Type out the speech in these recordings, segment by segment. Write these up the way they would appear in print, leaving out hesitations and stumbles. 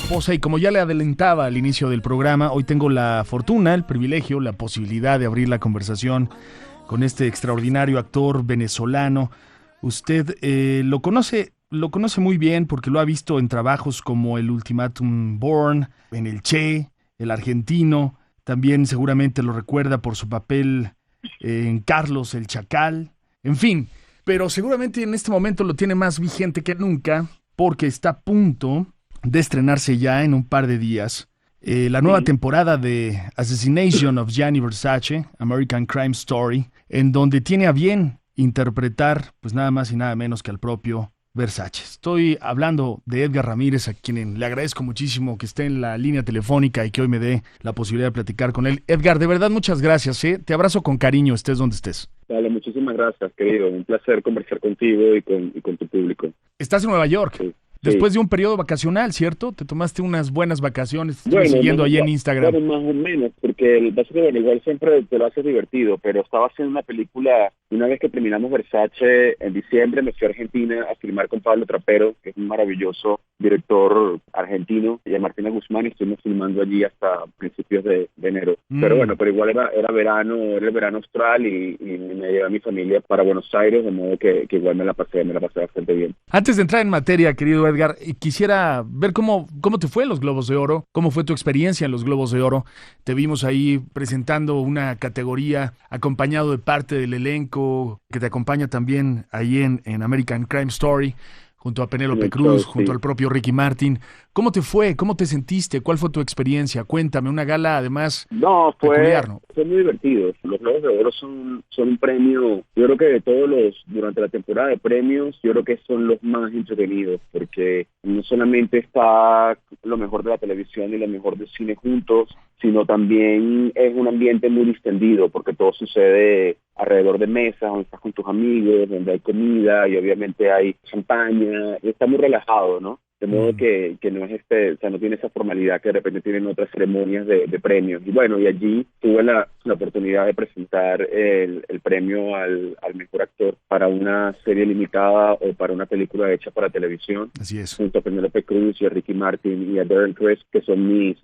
esposa y como ya le adelantaba al inicio del programa, hoy tengo la fortuna, el privilegio, la posibilidad de abrir la conversación con este extraordinario actor venezolano. Usted lo conoce muy bien porque lo ha visto en trabajos como El Ultimátum Born, en El Che, El Argentino. También seguramente lo recuerda por su papel en Carlos el Chacal. En fin, pero seguramente en este momento lo tiene más vigente que nunca porque está a punto de estrenarse ya en un par de días la nueva temporada de Assassination of Gianni Versace, American Crime Story, en donde tiene a bien interpretar pues nada más y nada menos que al propio Versace. Estoy hablando de Edgar Ramírez, a quien le agradezco muchísimo que esté en la línea telefónica y que hoy me dé la posibilidad de platicar con él. Edgar, de verdad muchas gracias, ¿eh? Te abrazo con cariño, estés donde estés. Dale, muchísimas gracias, querido. Un placer conversar contigo y con tu público. Estás en Nueva York. Sí. Después de un periodo vacacional, ¿cierto? Te tomaste unas buenas vacaciones. Estuve Bueno, siguiendo ahí en Instagram. Bueno, más o menos, porque el caso que igual siempre te lo haces divertido, pero estaba haciendo una película, una vez que terminamos Versace, en diciembre me fui a Argentina a filmar con Pablo Trapero, que es un maravilloso director argentino, y a Martina Guzmán, y estuvimos filmando allí hasta principios de enero. Pero bueno, pero igual era el verano austral y me llevé a mi familia para Buenos Aires, de modo que igual me la pasé bastante bien. Antes de entrar en materia, querido Edgar, quisiera ver cómo te fue en los Globos de Oro, cómo fue tu experiencia en los Globos de Oro. Te vimos ahí presentando una categoría acompañado de parte del elenco que te acompaña también ahí en American Crime Story, junto a Penélope Cruz, junto al propio Ricky Martin. ¿Cómo te fue? ¿Cómo te sentiste? ¿Cuál fue tu experiencia? Cuéntame, una gala además peculiar, ¿no? Fue muy divertido. Los Globos de Oro son un premio, yo creo que de todos durante la temporada de premios, yo creo que son los más entretenidos, porque no solamente está lo mejor de la televisión y lo mejor del cine juntos, sino también es un ambiente muy distendido, porque todo sucede alrededor de mesas, donde estás con tus amigos, donde hay comida y obviamente hay champaña, y está muy relajado, ¿no? De modo que no es no tiene esa formalidad que de repente tienen otras ceremonias de premios. Y bueno, y allí tuve la oportunidad de presentar el premio al mejor actor para una serie limitada o para una película hecha para televisión. Así es. Junto a Penélope Cruz y a Ricky Martin y a Darren Criss, que son mis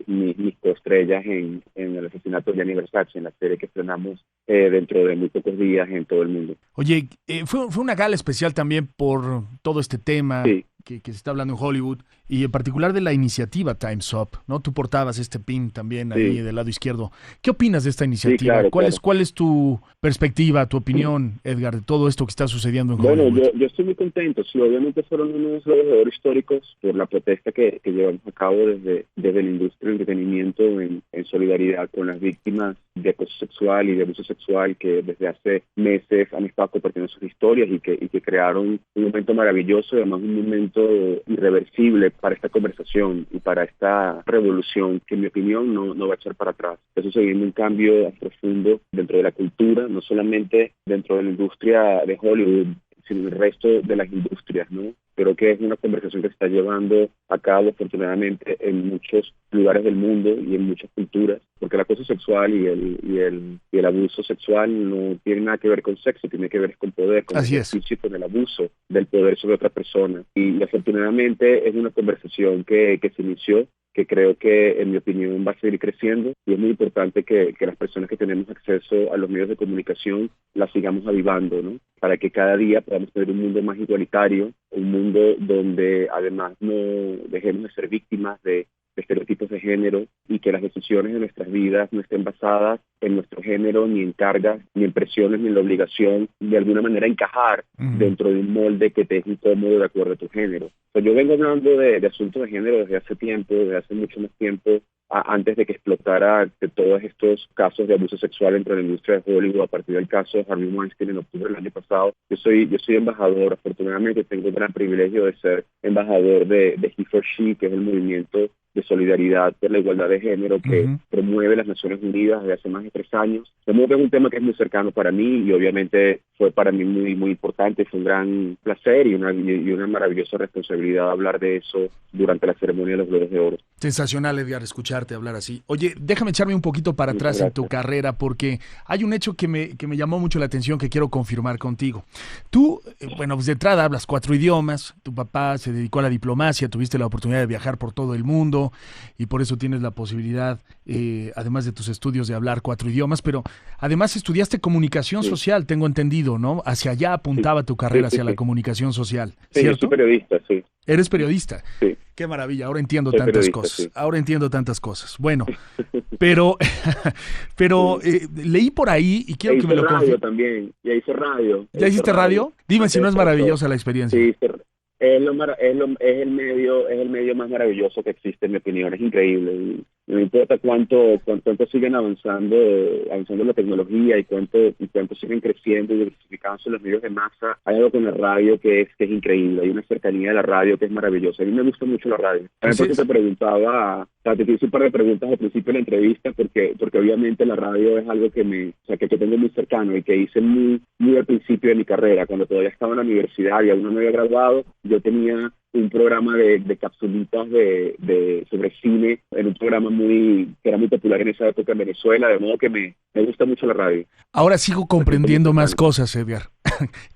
coestrellas en el asesinato de Gianni Versace, en la serie que estrenamos dentro de muy pocos días en todo el mundo. Oye, fue una gala especial también por todo este tema. Sí. Que se está hablando en Hollywood, y en particular de la iniciativa Time's Up, ¿no? Tú portabas este pin también ahí del lado izquierdo. ¿Qué opinas de esta iniciativa? Sí, claro, ¿Cuál es tu perspectiva, tu opinión, Edgar, de todo esto que está sucediendo en Hollywood? Bueno, yo estoy muy contento. Sí, obviamente fueron unos Globos de Oro históricos por la protesta que llevamos a cabo desde la industria del entretenimiento en solidaridad con las víctimas de acoso sexual y de abuso sexual que desde hace meses han estado compartiendo sus historias y que crearon un momento maravilloso y además un momento irreversible para esta conversación y para esta revolución que en mi opinión no va a echar para atrás. Está sucediendo un cambio profundo dentro de la cultura, no solamente dentro de la industria de Hollywood, sino en el resto de las industrias, ¿no? Creo que es una conversación que se está llevando a cabo, afortunadamente, en muchos lugares del mundo y en muchas culturas, porque el acoso sexual y el abuso sexual no tiene nada que ver con sexo, tiene que ver con poder, con el ejercicio, con el abuso del poder sobre otra persona. Y afortunadamente es una conversación que se inició, que creo que, en mi opinión, va a seguir creciendo, y es muy importante que las personas que tenemos acceso a los medios de comunicación la sigamos avivando, ¿no? Para que cada día podamos tener un mundo más igualitario, un mundo donde además no dejemos de ser víctimas de estereotipos de género y que las decisiones de nuestras vidas no estén basadas en nuestro género, ni en cargas, ni en presiones, ni en la obligación de alguna manera encajar dentro de un molde que te es incómodo de acuerdo a tu género. Yo vengo hablando de asuntos de género desde hace tiempo, desde hace mucho más tiempo, antes de que explotara de todos estos casos de abuso sexual entre la industria de Hollywood, a partir del caso de Harvey Weinstein en octubre del año pasado. Yo soy embajador, afortunadamente tengo el gran privilegio de ser embajador de He for She, que es el movimiento de solidaridad por la igualdad de género que promueve las Naciones Unidas desde hace más de 3 años. De modo que es un tema que es muy cercano para mí y obviamente fue para mí muy, muy importante. Fue un gran placer y una maravillosa responsabilidad hablar de eso durante la ceremonia de los Globos de Oro. Sensacional, Edgar, escucharte hablar así. Oye, déjame echarme un poquito para atrás en tu carrera, porque hay un hecho que me llamó mucho la atención que quiero confirmar contigo. Tú, bueno, pues de entrada hablas 4 idiomas, tu papá se dedicó a la diplomacia, tuviste la oportunidad de viajar por todo el mundo y por eso tienes la posibilidad, además de tus estudios, de hablar 4 idiomas, pero además estudiaste comunicación social, tengo entendido, ¿no? Hacia allá apuntaba tu carrera, hacia la comunicación social, ¿cierto? Sí, soy periodista, sí. ¿Eres periodista? Sí. Qué maravilla, ahora entiendo tantas cosas. Sí. Ahora entiendo tantas cosas. Bueno, pero leí por ahí y quiero que me lo radio también, ya hice radio. ¿Ya hiciste radio? Dime si no es maravillosa la experiencia. Sí, es el medio más maravilloso que existe, en mi opinión. Es increíble. Y no importa cuánto siguen avanzando la tecnología y cuánto siguen creciendo y diversificándose los medios de masa. Hay algo con la radio que es increíble. Hay una cercanía de la radio que es maravillosa. A mí me gusta mucho la radio. Entonces te preguntaba, te hice un par de preguntas al principio de la entrevista porque obviamente la radio es algo que tengo muy cercano y que hice muy, muy al principio de mi carrera, cuando todavía estaba en la universidad y aún no me había graduado. Yo tenía un programa de capsulitas sobre cine, en un programa que era muy popular en esa época en Venezuela, de modo que me gusta mucho la radio. Ahora sigo comprendiendo más cosas, Edgar.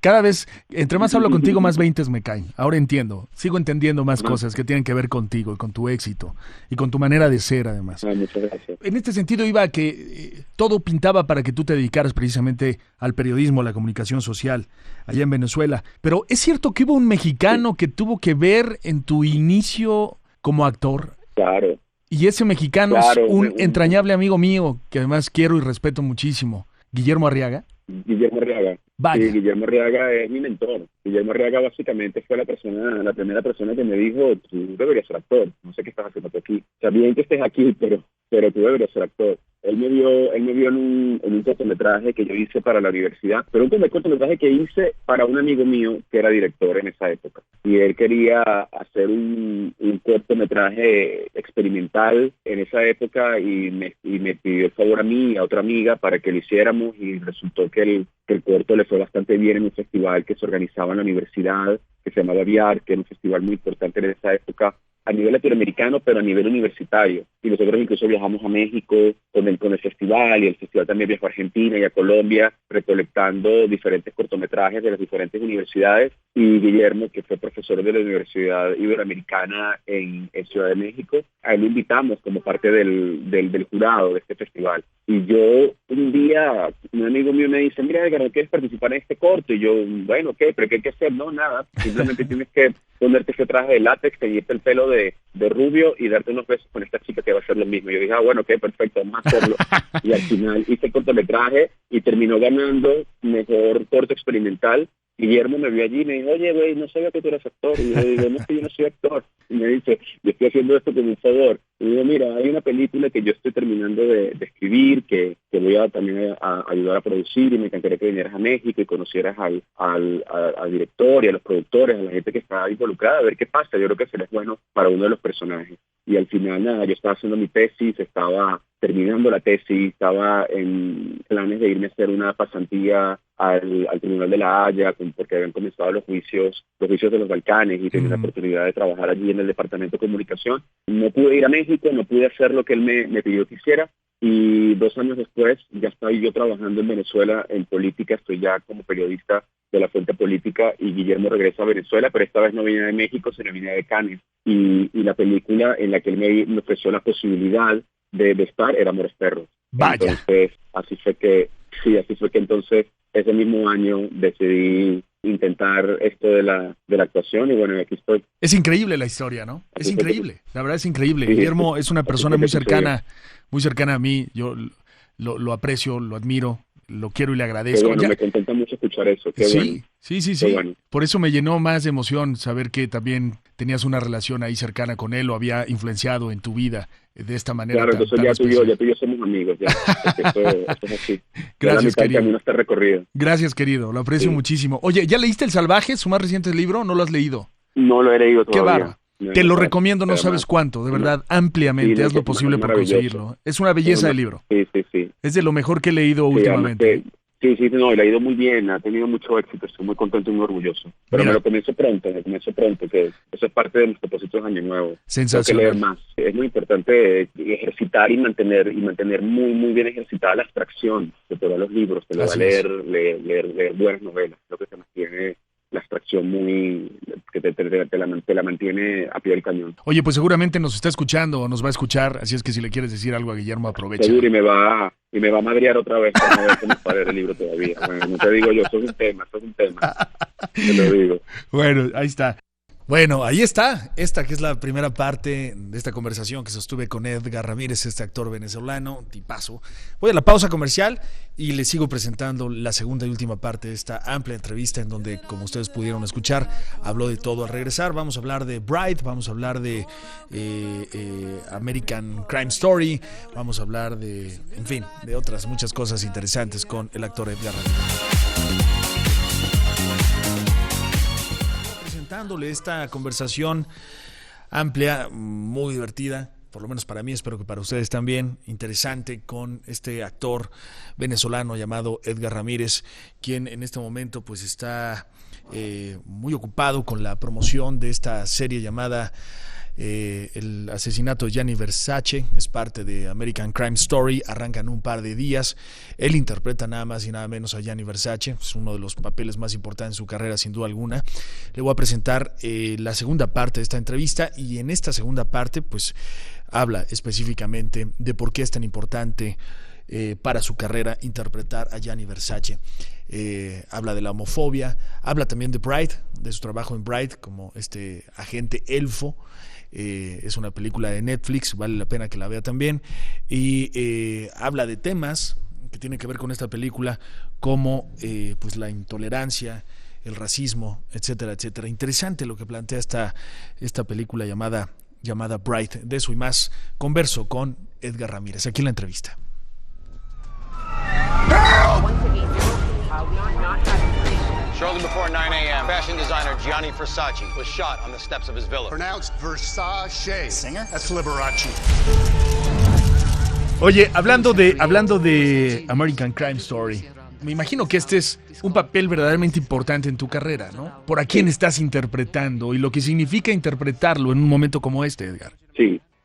Cada vez, entre más hablo contigo, más 20 me caen. Ahora entiendo, sigo entendiendo más cosas que tienen que ver contigo y con tu éxito y con tu manera de ser, además. Muchas gracias. En este sentido iba a que todo pintaba para que tú te dedicaras precisamente al periodismo, a la comunicación social, allá en Venezuela. Pero ¿es cierto que hubo un mexicano que tuvo que ver en tu inicio como actor? Claro. Y ese mexicano es un entrañable amigo mío, que además quiero y respeto muchísimo. ¿Guillermo Arriaga? Guillermo Arriaga. Vaya. Sí, Guillermo Arriaga es mi mentor. Guillermo Arriaga básicamente fue la primera persona que me dijo, tú deberías ser actor, no sé qué estás haciendo tú aquí. O sea, bien que estés aquí, pero tú deberías ser actor. Él me vio en un cortometraje que yo hice para la universidad, pero un cortometraje que hice para un amigo mío que era director en esa época. Y él quería hacer un cortometraje experimental en esa época y me pidió el favor a mí y a otra amiga para que lo hiciéramos, y resultó que el corto le fue bastante bien en un festival que se organizaba en la universidad, que se llamaba VIAR, que era un festival muy importante en esa época a nivel latinoamericano, pero a nivel universitario. Y nosotros incluso viajamos a México con el festival, y el festival también viajó a Argentina y a Colombia, recolectando diferentes cortometrajes de las diferentes universidades. Y Guillermo, que fue profesor de la Universidad Iberoamericana en Ciudad de México, a él lo invitamos como parte del jurado de este festival. Y yo, un día, un amigo mío me dice, mira, Edgar, ¿no quieres participar en este corto? Y yo, bueno, ¿qué? ¿Pero qué hay que hacer? No, nada, simplemente tienes que ponerte ese traje de látex, teñirte el pelo de rubio y darte unos besos con esta chica que va a hacer lo mismo. Y yo dije, bueno, ok, perfecto, vamos a hacerlo. Y al final hice el cortometraje y terminó ganando mejor corto experimental. Guillermo me vio allí y me dijo, oye, güey, no sabía que tú eras actor. Y yo digo, no, es que yo no soy actor. Y me dice, yo estoy haciendo esto como un favor. Y digo, mira, hay una película que yo estoy terminando de escribir, que voy a también a ayudar a producir, y me encantaría que vinieras a México y conocieras al director y a los productores, a la gente que está involucrada, a ver qué pasa. Yo creo que será bueno para uno de los personajes. Y al final, nada, yo estaba haciendo mi tesis, estaba terminando la tesis, estaba en planes de irme a hacer una pasantía al Tribunal de la Haya, porque habían comenzado los juicios de los Balcanes, y tenía la oportunidad de trabajar allí en el Departamento de Comunicación. No pude ir a México, no pude hacer lo que él me pidió que hiciera, y 2 años después ya estoy yo trabajando en Venezuela en política, estoy ya como periodista de La Fuente Política, y Guillermo regresa a Venezuela, pero esta vez no venía de México, sino venía de Cannes, y la película en la que él me ofreció la posibilidad de estar era Amores Perros. Vaya. Entonces, así fue que entonces ese mismo año decidí intentar esto de la actuación, y bueno, aquí estoy. Es increíble la historia, ¿no? Es increíble, la verdad es increíble. Sí, Guillermo es una persona muy cercana a mí. Yo lo aprecio, lo admiro, lo quiero y le agradezco. Qué bueno, me contenta mucho escuchar eso. Qué sí, bueno. Sí. Bueno. Por eso me llenó más de emoción saber que también tenías una relación ahí cercana con él, o había influenciado en tu vida de esta manera. Claro, entonces ya tú y yo somos amigos, ya. Esto es así. Gracias, querido. El camino está recorrido. Gracias, querido, lo aprecio muchísimo. Oye, ¿ya leíste El Salvaje, su más reciente libro? ¿No lo has leído? No lo he leído todavía. Qué bárbaro. Te lo recomiendo, no sabes cuánto, de verdad, ampliamente, haz lo posible por conseguirlo. Es una belleza de libro. Sí. Es de lo mejor que he leído últimamente. Sí, no, le ha ido muy bien, ha tenido mucho éxito, estoy muy contento y muy orgulloso. Pero me lo comienzo pronto, que eso es parte de mis propósitos de Año Nuevo. Sensacional. Tengo que leer más. Es muy importante ejercitar y mantener muy bien ejercitada la abstracción de todos los libros, te lo va a leer buenas novelas, lo que se mantiene la abstracción que te la mantiene a pie del cañón. Oye, pues seguramente nos está escuchando o nos va a escuchar, así es que si le quieres decir algo a Guillermo, aprovecha. Seguro, y me va a madrear otra vez para no ver cómo para leer el libro todavía. Bueno, no te digo yo, eso es un tema. Te lo digo. Bueno, ahí está. Bueno, ahí está, esta que es la primera parte de esta conversación que sostuve con Edgar Ramírez, este actor venezolano, tipazo. Voy a la pausa comercial y les sigo presentando la segunda y última parte de esta amplia entrevista en donde, como ustedes pudieron escuchar, habló de todo. Al regresar vamos a hablar de Bright, vamos a hablar de American Crime Story, vamos a hablar de, en fin, de otras muchas cosas interesantes con el actor Edgar Ramírez. Dándole esta conversación amplia, muy divertida, por lo menos para mí, espero que para ustedes también, interesante, con este actor venezolano llamado Edgar Ramírez, quien en este momento pues está muy ocupado con la promoción de esta serie llamada El asesinato de Gianni Versace. Es parte de American Crime Story, arranca en un par de días. Él interpreta nada más y nada menos a Gianni Versace, es uno de los papeles más importantes en su carrera sin duda alguna. Le voy a presentar la segunda parte de esta entrevista, y en esta segunda parte pues habla específicamente de por qué es tan importante para su carrera interpretar a Gianni Versace. Habla de la homofobia, habla también de Bright, de su trabajo en Bright como este agente elfo. Es una película de Netflix, vale la pena que la vea también, y habla de temas que tienen que ver con esta película, como pues la intolerancia, el racismo, etcétera, etcétera. Interesante lo que plantea esta película llamada Bright. De eso y más converso con Edgar Ramírez aquí en la entrevista. Shortly before 9 a.m., fashion designer Gianni Versace was shot on the steps of his villa. Pronounced Versace. Singer? That's Liberace. Oye, hablando de American Crime Story, me imagino que este es un papel verdaderamente importante en tu carrera, ¿no? Por a quién estás interpretando y lo que significa interpretarlo en un momento como este, Edgar.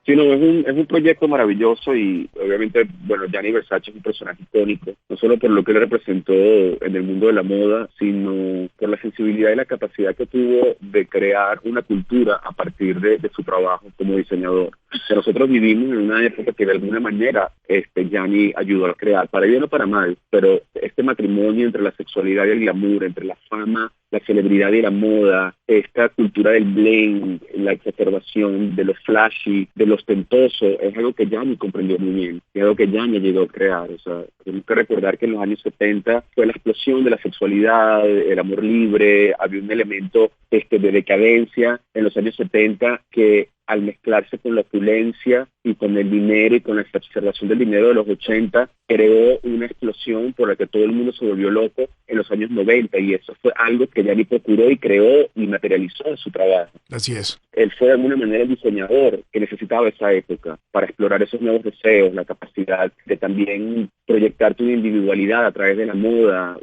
Sí, no, es un proyecto maravilloso, y obviamente, bueno, Gianni Versace es un personaje icónico, no solo por lo que él representó en el mundo de la moda, sino por la sensibilidad y la capacidad que tuvo de crear una cultura a partir de su trabajo como diseñador. O sea, nosotros vivimos en una época que de alguna manera Gianni ayudó a crear, para bien o para mal, pero este matrimonio entre la sexualidad y el glamour, entre la fama, la celebridad y la moda, esta cultura del bling, la exacerbación de lo flashy, de lo ostentoso, es algo que Gianni comprendió muy bien, es algo que Gianni llegó a crear. O sea, tenemos que recordar que en los años 70 fue la explosión de la sexualidad, el amor libre, había un elemento de decadencia en los años 70 que, al mezclarse con la opulencia y con el dinero y con la exacerbación del dinero de los 80, creó una explosión por la que todo el mundo se volvió loco en los años 90, y eso fue algo que Gianni procuró y creó y materializó en su trabajo. Así es. Él fue de alguna manera el diseñador que necesitaba esa época para explorar esos nuevos deseos, la capacidad de también proyectar tu individualidad a través de la moda.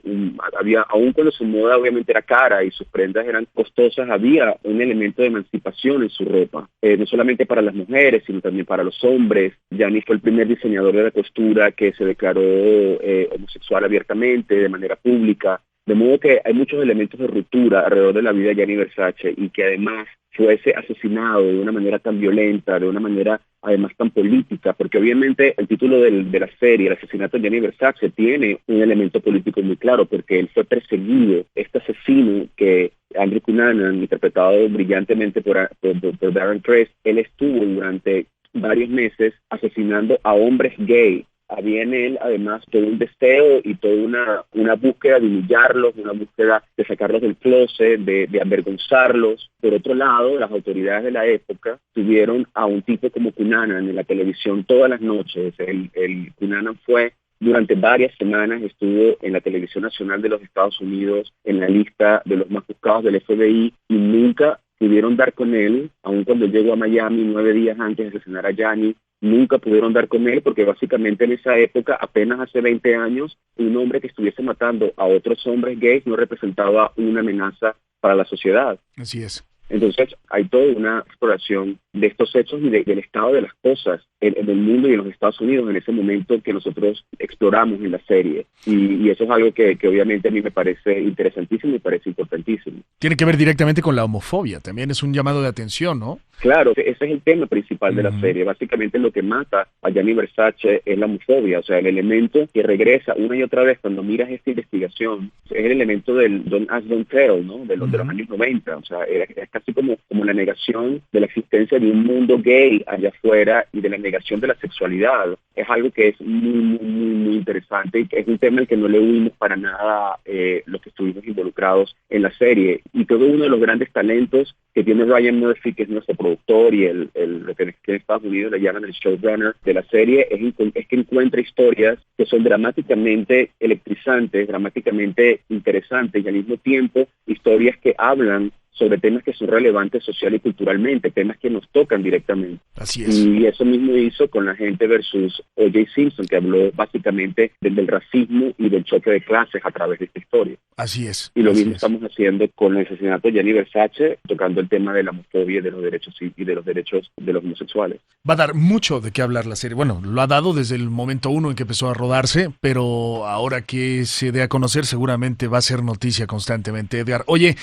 Aun cuando su moda obviamente era cara y sus prendas eran costosas, había un elemento de emancipación en su ropa. No solamente para las mujeres, sino también para los hombres. Gianni fue el primer diseñador de la costura que se declaró homosexual abiertamente, de manera pública. De modo que hay muchos elementos de ruptura alrededor de la vida de Gianni Versace, y que además fuese asesinado de una manera tan violenta, de una manera además tan política, porque obviamente el título de la serie, El asesinato de Gianni Versace, tiene un elemento político muy claro, porque él fue perseguido, este asesino que Andrew Cunanan, interpretado brillantemente por Darren Criss, él estuvo durante varios meses asesinando a hombres gay. Había en él además todo un deseo y toda una búsqueda de humillarlos, una búsqueda de sacarlos del closet, de avergonzarlos. Por otro lado, las autoridades de la época tuvieron a un tipo como Cunanan en la televisión todas las noches. El Cunanan fue durante varias semanas, estuvo en la televisión nacional de los Estados Unidos, en la lista de los más buscados del FBI, y nunca pudieron dar con él, aun cuando llegó a Miami 9 días antes de asesinar a Gianni. Nunca pudieron dar con él porque básicamente en esa época, apenas hace 20 años, un hombre que estuviese matando a otros hombres gays no representaba una amenaza para la sociedad. Así es. Entonces hay toda una exploración de estos hechos y del estado de las cosas en el mundo y en los Estados Unidos en ese momento que nosotros exploramos en la serie. Y eso es algo que obviamente a mí me parece interesantísimo y me parece importantísimo. Tiene que ver directamente con la homofobia, también es un llamado de atención, ¿no? Claro, ese es el tema principal de la serie. Básicamente lo que mata a Gianni Versace es la homofobia, o sea, el elemento que regresa una y otra vez cuando miras esta investigación, es el elemento del Don't Ask, Don't Tell, ¿no? De los años 90, o sea, es casi como la negación de la existencia de un mundo gay allá afuera y de la negación de la sexualidad. Es algo que es muy interesante y que es un tema al que no le huimos para nada los que estuvimos involucrados en la serie. Y todo uno de los grandes talentos que tiene Ryan Murphy, que es nuestro productor y el que en Estados Unidos le llaman el showrunner de la serie, es que encuentra historias que son dramáticamente electrizantes, dramáticamente interesantes y al mismo tiempo historias que hablan sobre temas que son relevantes social y culturalmente, temas que nos tocan directamente. Así es. Y eso mismo hizo con La Gente versus O.J. Simpson, que habló básicamente del racismo y del choque de clases a través de esta historia. Así es. Y lo mismo estamos haciendo con el asesinato de Gianni Versace, tocando el tema de la homofobia y de los derechos y de los derechos de los homosexuales. Va a dar mucho de qué hablar la serie. Bueno, lo ha dado desde el momento uno en que empezó a rodarse, pero ahora que se dé a conocer seguramente va a ser noticia constantemente, Edgar. Oye,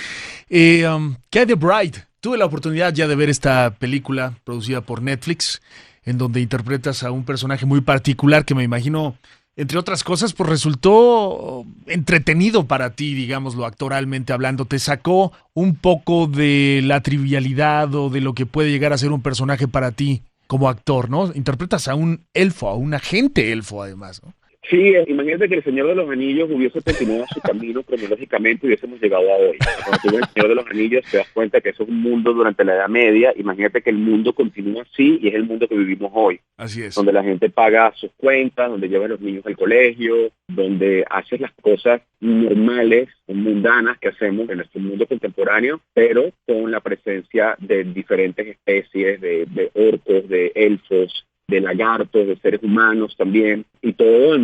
¿qué hay de Bright? Tuve la oportunidad ya de ver esta película producida por Netflix, en donde interpretas a un personaje muy particular que me imagino, entre otras cosas, pues resultó entretenido para ti, digámoslo, actoralmente hablando. Te sacó un poco de la trivialidad o de lo que puede llegar a ser un personaje para ti como actor, ¿no? Interpretas a un elfo, a un agente elfo, además, ¿no? Sí, imagínate que el Señor de los Anillos hubiese continuado su camino cronológicamente y hubiésemos llegado a hoy. Cuando tú ves el Señor de los Anillos te das cuenta que eso es un mundo durante la Edad Media. Imagínate que el mundo continúa así y es el mundo que vivimos hoy. Así es. Donde la gente paga sus cuentas, donde lleva a los niños al colegio, donde haces las cosas normales o mundanas que hacemos en nuestro mundo contemporáneo, pero con la presencia de diferentes especies, de orcos, de elfos, de lagartos, de seres humanos también, y todo en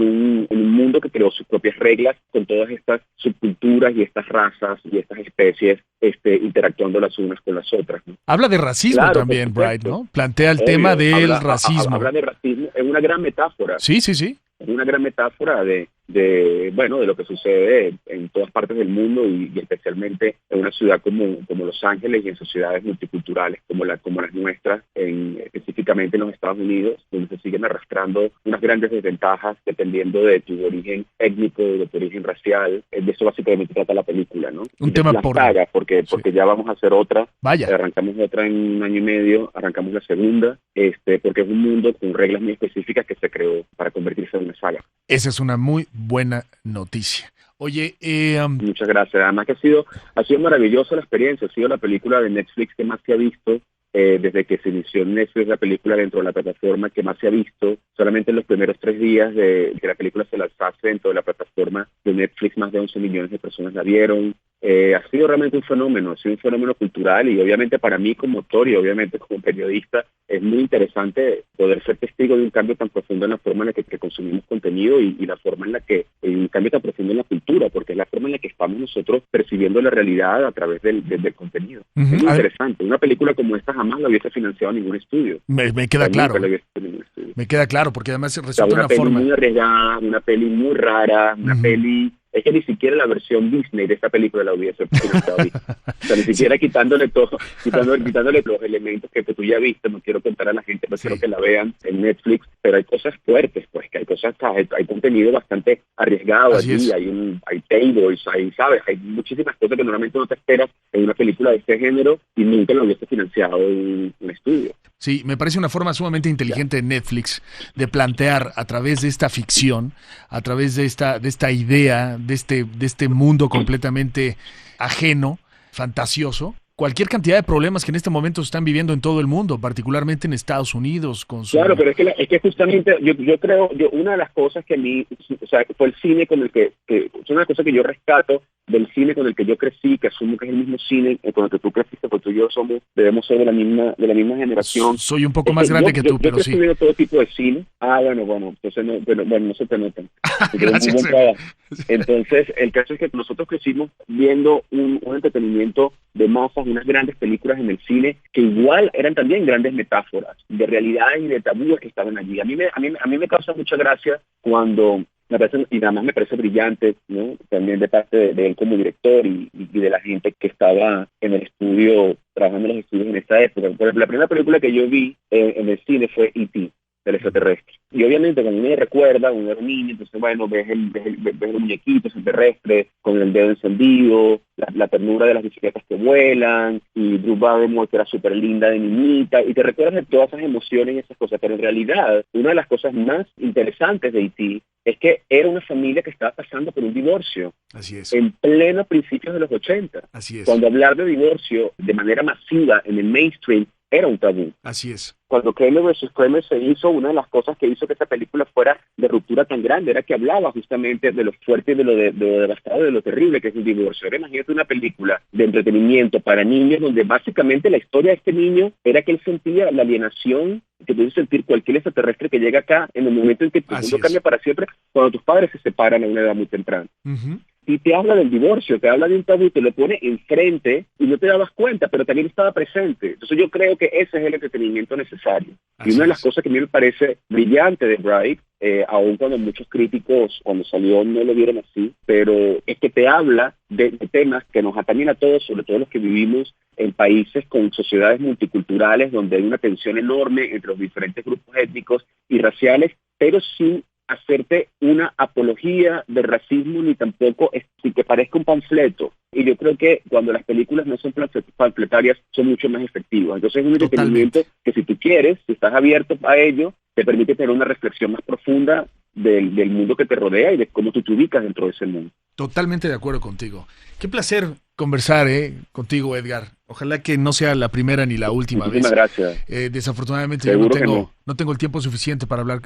un mundo que creó sus propias reglas con todas estas subculturas y estas razas y estas especies interactuando las unas con las otras, ¿no? Habla de racismo, claro, también, Bright, ¿no? Plantea el tema del racismo. Habla de racismo, es una gran metáfora. Sí. Es una gran metáfora de lo que sucede en todas partes del mundo y especialmente en una ciudad como Los Ángeles y en sociedades multiculturales como las nuestras, específicamente en los Estados Unidos, donde se siguen arrastrando unas grandes desventajas dependiendo de tu origen étnico, de tu origen racial. De eso básicamente trata la película, ¿no? Un tema porque ya vamos a hacer otra. Vaya. Arrancamos otra en un año y medio, arrancamos la segunda, porque es un mundo con reglas muy específicas que se creó para convertirse en una saga. Esa es una muy buena noticia. Oye, muchas gracias. Además que ha sido maravillosa la experiencia. Ha sido la película de Netflix que más se ha visto desde que se inició Netflix, la película dentro de la plataforma que más se ha visto. Solamente en los primeros 3 días de que la película se lanzase dentro de la plataforma de Netflix, más de 11 millones de personas la vieron. Ha sido realmente un fenómeno cultural y obviamente para mí como actor y obviamente como periodista es muy interesante poder ser testigo de un cambio tan profundo en la forma en la que consumimos contenido y la forma en la que, un cambio tan profundo en la cultura, porque es la forma en la que estamos nosotros percibiendo la realidad a través del contenido. Es muy interesante. Una película como esta jamás la hubiese financiado ningún estudio. Me queda claro. Me queda claro, porque además resulta una forma muy arriesgada, una peli muy rara, una peli. Es que ni siquiera la versión Disney de esta película la hubiese financiado. O sea, ni siquiera quitándole los elementos que tú ya viste. No quiero contar a la gente, no quiero que la vean en Netflix, pero hay cosas fuertes, pues, que hay contenido bastante arriesgado allí, hay tables, hay muchísimas cosas que normalmente no te esperas en una película de este género y nunca lo hubiese financiado un estudio. Sí, me parece una forma sumamente inteligente de Netflix de plantear a través de esta ficción, a través de esta idea, de este mundo completamente ajeno, fantasioso, cualquier cantidad de problemas que en este momento se están viviendo en todo el mundo, particularmente en Estados Unidos. Claro, pero es que justamente yo creo, una de las cosas que a mí, o sea, fue el cine con el que es una cosa que yo rescato del cine con el que yo crecí, que asumo que es el mismo cine con el que tú creciste, porque tú y yo debemos ser de la misma generación. Soy un poco más grande que tú, pero yo sí. estoy viendo todo tipo de cine. Bueno, entonces no se te notan. Gracias. Muy buen trabajo. Entonces, el caso es que nosotros crecimos viendo un entretenimiento de masas, unas grandes películas en el cine que igual eran también grandes metáforas de realidad y de tabúes que estaban allí. A mí me causa mucha gracia cuando y nada más me parece brillante, ¿no? También de parte de él como director y de la gente que estaba en el estudio, trabajando en los estudios en esa época. Por ejemplo, la primera película que yo vi en el cine fue E.T., del extraterrestre. Y obviamente cuando uno recuerda, uno era un niño, entonces bueno, ves el muñequito extraterrestre con el dedo encendido, la ternura de las bicicletas que vuelan, y Drew Barrymore que era súper linda de niñita, y te recuerdas de todas esas emociones y esas cosas. Pero en realidad, una de las cosas más interesantes de E.T. es que era una familia que estaba pasando por un divorcio. Así es. En pleno principios de los 80. Así es. Cuando hablar de divorcio de manera masiva en el mainstream era un tabú. Así es. Cuando Kramer vs. Kramer se hizo, una de las cosas que hizo que esta película fuera de ruptura tan grande era que hablaba justamente de lo fuerte y de lo devastado, de lo terrible que es el divorcio. Ahora imagínate una película de entretenimiento para niños donde básicamente la historia de este niño era que él sentía la alienación que puede sentir cualquier extraterrestre que llega acá en el momento en que tu mundo cambia para siempre, cuando tus padres se separan a una edad muy temprana. Uh-huh. Y te habla del divorcio, te habla de un tabú, te lo pone enfrente y no te dabas cuenta, pero también estaba presente. Entonces yo creo que ese es el entretenimiento necesario. Así y una de las es. cosas que a mí me parece brillante de Bright, aun cuando muchos críticos cuando salió no lo vieron así, pero es que te habla de temas que nos atañen a todos, sobre todo los que vivimos en países con sociedades multiculturales donde hay una tensión enorme entre los diferentes grupos étnicos y raciales, pero sin hacerte una apología del racismo ni tampoco sin que parezca un panfleto. Y yo creo que cuando las películas no son panfletarias son mucho más efectivas. Entonces es un entretenimiento que si tú quieres, si estás abierto a ello, te permite tener una reflexión más profunda del mundo que te rodea y de cómo tú te ubicas dentro de ese mundo. Totalmente de acuerdo contigo. Qué placer conversar contigo, Edgar. Ojalá que no sea la primera ni la última vez. Muchísimas gracias. Desafortunadamente Seguro yo no tengo el tiempo suficiente para hablar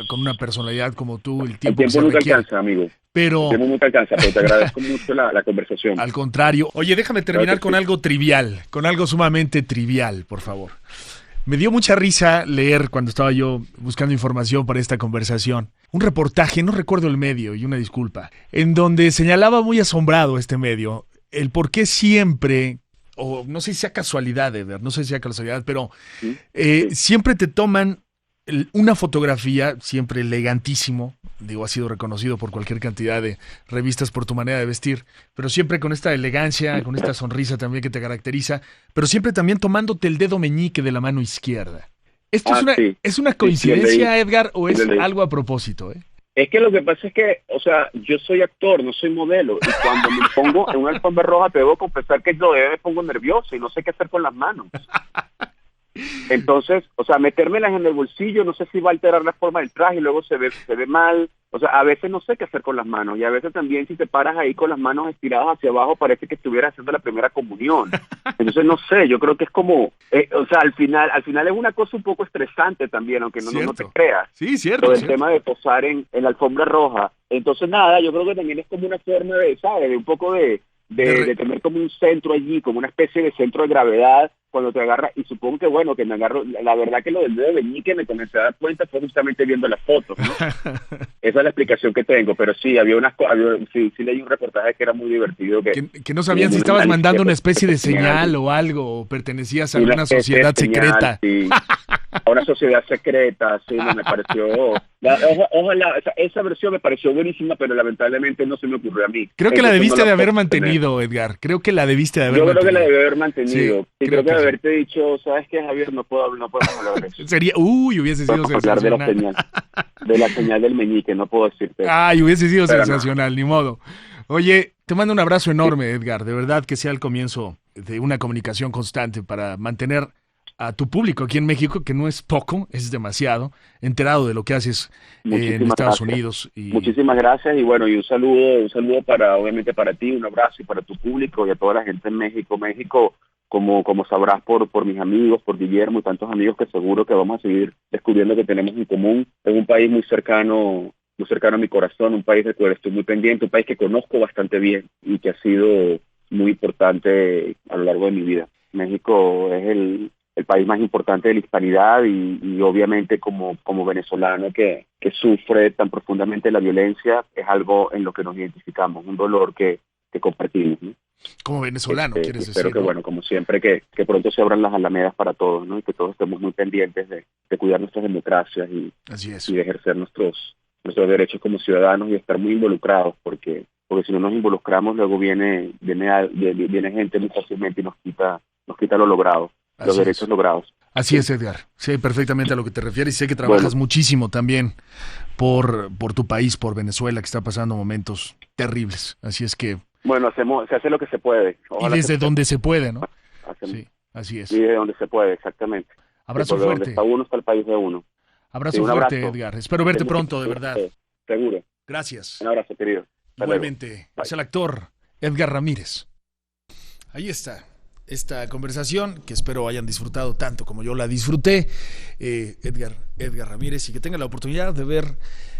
con una personalidad como tú. El tiempo nunca alcanza, amigo. Pero el tiempo nunca alcanza, pero te agradezco mucho la conversación. Al contrario. Oye, déjame terminar con algo trivial, con algo sumamente trivial, por favor. Me dio mucha risa leer cuando estaba yo buscando información para esta conversación. Un reportaje, no recuerdo el medio, y una disculpa, en donde señalaba muy asombrado este medio el por qué siempre, o no sé si sea casualidad, Eder, no sé si sea casualidad, pero siempre te toman una fotografía, siempre elegantísimo, digo, ha sido reconocido por cualquier cantidad de revistas por tu manera de vestir, pero siempre con esta elegancia, con esta sonrisa también que te caracteriza, pero siempre también tomándote el dedo meñique de la mano izquierda. ¿Esto es una coincidencia, Edgar, o es algo a propósito? Es que lo que pasa es que, o sea, yo soy actor, no soy modelo, y cuando me pongo en una alfombra roja te debo confesar que me pongo nervioso y no sé qué hacer con las manos. Entonces, o sea, metérmelas en el bolsillo, no sé si va a alterar la forma del traje y luego se ve mal. O sea, a veces no sé qué hacer con las manos, y a veces también si te paras ahí con las manos estiradas hacia abajo parece que estuvieras haciendo la primera comunión. Entonces no sé, yo creo que es como, o sea, al final es una cosa un poco estresante también, aunque no te creas. Sí, cierto. Todo el tema de posar en la alfombra roja. Entonces nada, yo creo que también es como una forma de, ¿sabes? De un poco de tener como un centro allí, como una especie de centro de gravedad cuando te agarras, y supongo que bueno, que me agarro, la verdad que lo del dedo meñique me comencé a dar cuenta fue justamente viendo las fotos, ¿no? Esa es la explicación que tengo, pero sí, sí leí un reportaje que era muy divertido. Que no sabían si estabas mandando una especie de señal o algo, o pertenecías a alguna sociedad secreta. Sí. A una sociedad secreta, sí, me pareció... Ojalá, esa versión me pareció buenísima, pero lamentablemente no se me ocurrió a mí. Creo que la debiste de haber mantenido, Edgar. Creo que la debiste de haber mantenido. Yo creo que la debí haber mantenido. Sí, creo que haberte dicho, ¿sabes qué, Javier? No podemos hablar de eso. Hubiese sido sensacional. De la señal del meñique, no puedo decirte. Hubiese sido sensacional, ni modo. Oye, te mando un abrazo enorme, Edgar. De verdad que sea el comienzo de una comunicación constante para mantener a tu público aquí en México, que no es poco, es demasiado, enterado de lo que haces en Estados Unidos. Muchísimas gracias, y bueno, y un saludo obviamente para ti, un abrazo y para tu público y a toda la gente en México. México, como sabrás por mis amigos, por Guillermo y tantos amigos que seguro que vamos a seguir descubriendo que tenemos en común, es un país muy cercano a mi corazón, un país del cual estoy muy pendiente, un país que conozco bastante bien y que ha sido muy importante a lo largo de mi vida. México es el país más importante de la hispanidad y obviamente como venezolano que sufre tan profundamente la violencia, es algo en lo que nos identificamos, un dolor que compartimos, ¿no? Como venezolano, quieres decir. Espero que, bueno, como siempre, que pronto se abran las alamedas para todos, ¿no? Y que todos estemos muy pendientes de cuidar nuestras democracias y de ejercer nuestros derechos como ciudadanos y estar muy involucrados, porque si no nos involucramos, luego viene gente muy fácilmente y nos quita lo logrado, los derechos logrados. Así es, Edgar. Sé perfectamente a lo que te refieres y sé que trabajas muchísimo también por tu país, por Venezuela, que está pasando momentos terribles. Así es que... Bueno, se hace lo que se puede. Ojalá y desde donde se puede, ¿no? Sí, así es. Y desde donde se puede, exactamente. Abrazo fuerte. Donde está uno, está el país de uno. Abrazo fuerte, Edgar. Espero verte pronto, de verdad. Seguro. Gracias. Un abrazo, querido. Igualmente. Es el actor Edgar Ramírez. Ahí está. Esta conversación que espero hayan disfrutado tanto como yo la disfruté, Edgar Ramírez, y que tengan la oportunidad de ver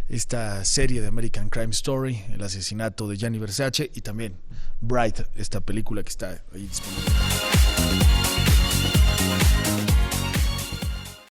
esta serie de American Crime Story, el asesinato de Gianni Versace, y también Bright, esta película que está ahí disponible.